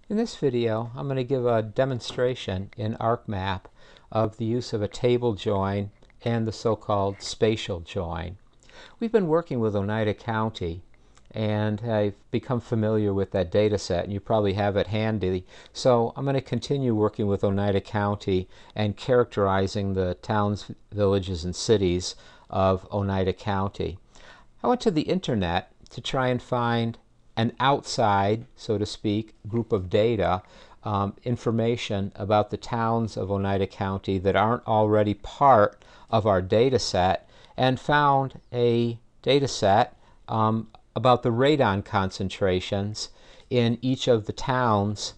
In this video, I'm going to give a demonstration in ArcMap of the use of a table join and the so-called spatial join. We've been working with Oneida County, and I've become familiar with that data set, and you probably have it handy. So I'm going to continue working with Oneida County and characterizing the towns, villages, and cities of Oneida County. I went to the internet to try and find an outside, so to speak, group of data, information about the towns of Oneida County that aren't already part of our data set, and found a data set about the radon concentrations in each of the towns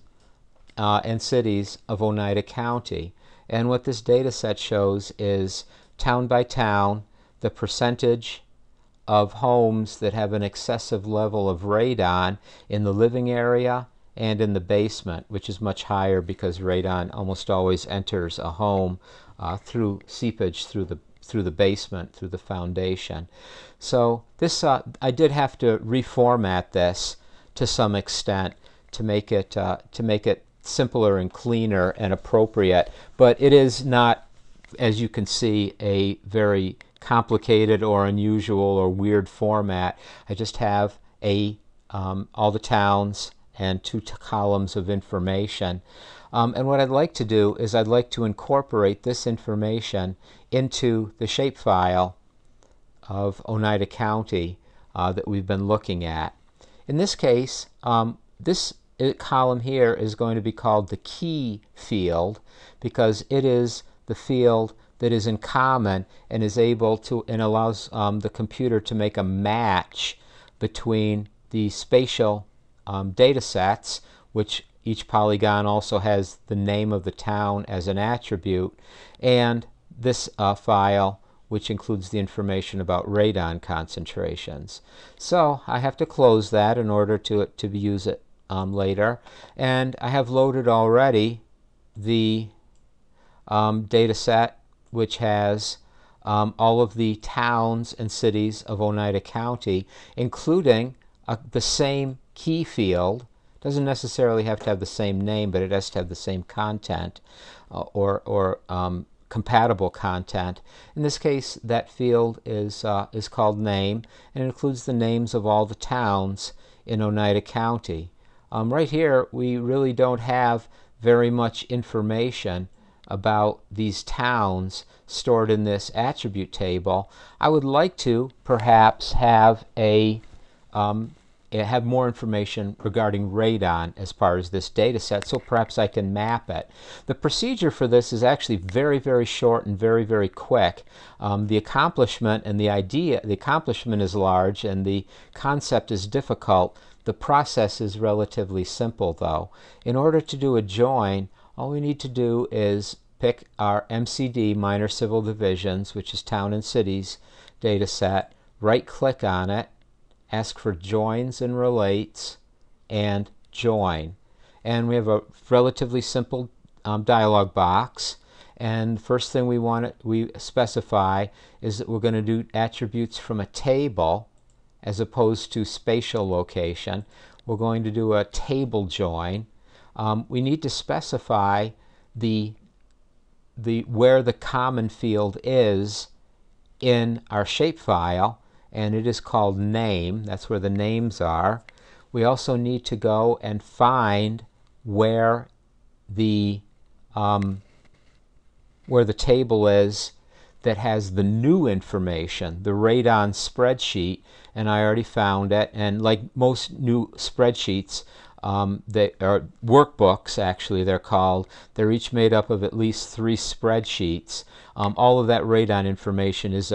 and cities of Oneida County. And what this data set shows is, town by town, the percentage of homes that have an excessive level of radon in the living area and in the basement, which is much higher because radon almost always enters a home through seepage through the basement, through the foundation. So this I did have to reformat this to some extent to make it simpler and cleaner and appropriate, but it is not, as you can see, a very complicated or unusual or weird format. I just have all the towns and two columns of information. And what I'd like to do is I'd like to incorporate this information into the shapefile of Oneida County that we've been looking at. In this case, this column here is going to be called the key field because it is the field that is in common and is able to and allows the computer to make a match between the spatial data sets, which each polygon also has the name of the town as an attribute, and this file, which includes the information about radon concentrations. So I have to close that in order to use it later, and I have loaded already the data set which has all of the towns and cities of Oneida County, including the same key field. Doesn't necessarily have to have the same name, but it has to have the same content or compatible content. In this case, that field is called name, and it includes the names of all the towns in Oneida County. Right here, we really don't have very much information about these towns stored in this attribute table. I would like to perhaps have have more information regarding radon as far as this data set, so perhaps I can map it. The procedure for this is actually very, very short and very, very quick. The accomplishment and the accomplishment is large and the concept is difficult. The process is relatively simple though. In order to do a join, all we need to do is pick our MCD, minor civil divisions, which is town and cities data set, right click on it, ask for joins and relates, and join. And we have a relatively simple dialog box, and first thing we specify is that we're going to do attributes from a table as opposed to spatial location. We're going to do a table join. We need to specify where the common field is in our shapefile, and it is called name. That's where the names are. We also need to go and find where the table is that has the new information, the radon spreadsheet, and I already found it. And like most new spreadsheets, they are workbooks, actually they're called. They're each made up of at least 3 spreadsheets. All of that radon information is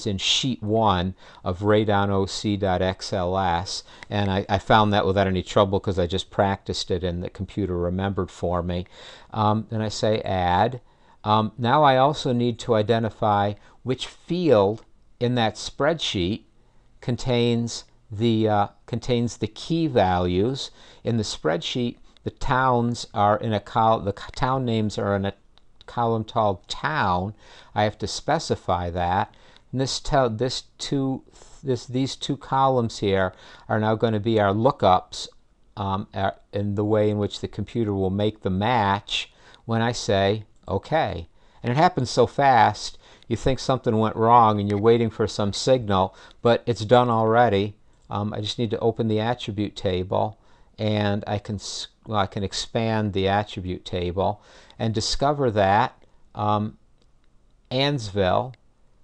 in sheet 1 of radonoc.xls, and I found that without any trouble because I just practiced it and the computer remembered for me. Then I say add. Now I also need to identify which field in that spreadsheet contains the key values. In the spreadsheet, the towns are in a column. The town names are in a column called town. I have to specify that. And these two columns here are now going to be our lookups in the way in which the computer will make the match when I say OK. And it happens so fast, you think something went wrong and you're waiting for some signal, but it's done already. I just need to open the attribute table, and I can expand the attribute table and discover that Ansville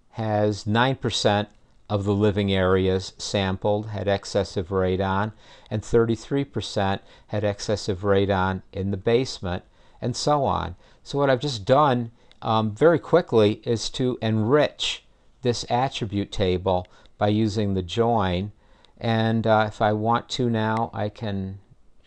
has 9% of the living areas sampled had excessive radon, and 33% had excessive radon in the basement, and so on. So what I've just done very quickly is to enrich this attribute table by using the join. And if I want to now, I can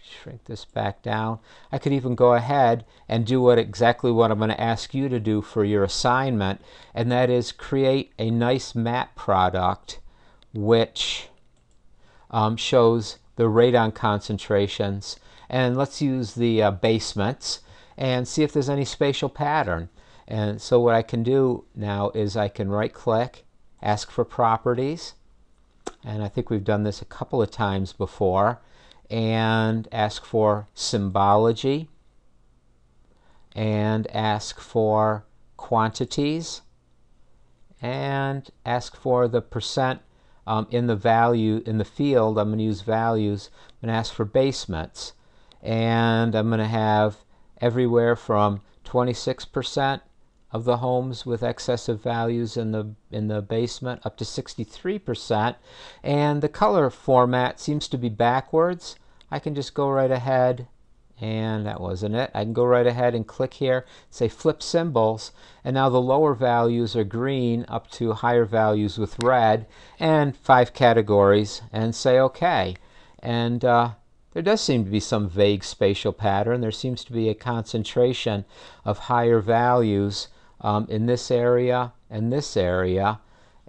shrink this back down. I could even go ahead and do exactly what I'm going to ask you to do for your assignment, and that is create a nice map product which shows the radon concentrations. And let's use the basements and see if there's any spatial pattern. And so what I can do now is I can right click, ask for properties, and I think we've done this a couple of times before, and ask for symbology, and ask for quantities, and ask for the percent in the value in the field. I'm going to use values. I'm going to ask for basements, and I'm going to have everywhere from 26% of the homes with excessive values in the basement up to 63%, and the color format seems to be backwards. I can just go right ahead, and that wasn't it. I can go right ahead and click here, say flip symbols, and now the lower values are green up to higher values with red, and 5 categories, and say OK. And there does seem to be some vague spatial pattern. There seems to be a concentration of higher values in this area and this area,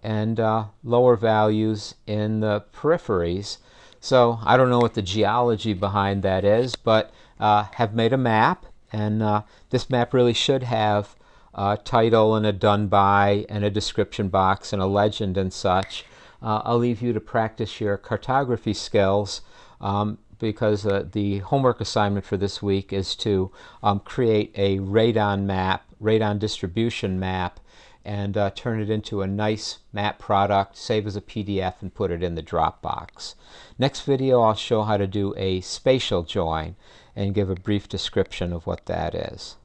and lower values in the peripheries. So I don't know what the geology behind that is, but have made a map, and this map really should have a title and a done by and a description box and a legend and such. I'll leave you to practice your cartography skills, because the homework assignment for this week is to create a radon map, radon distribution map, and turn it into a nice map product, save as a PDF, and put it in the Dropbox. Next video, I'll show how to do a spatial join and give a brief description of what that is.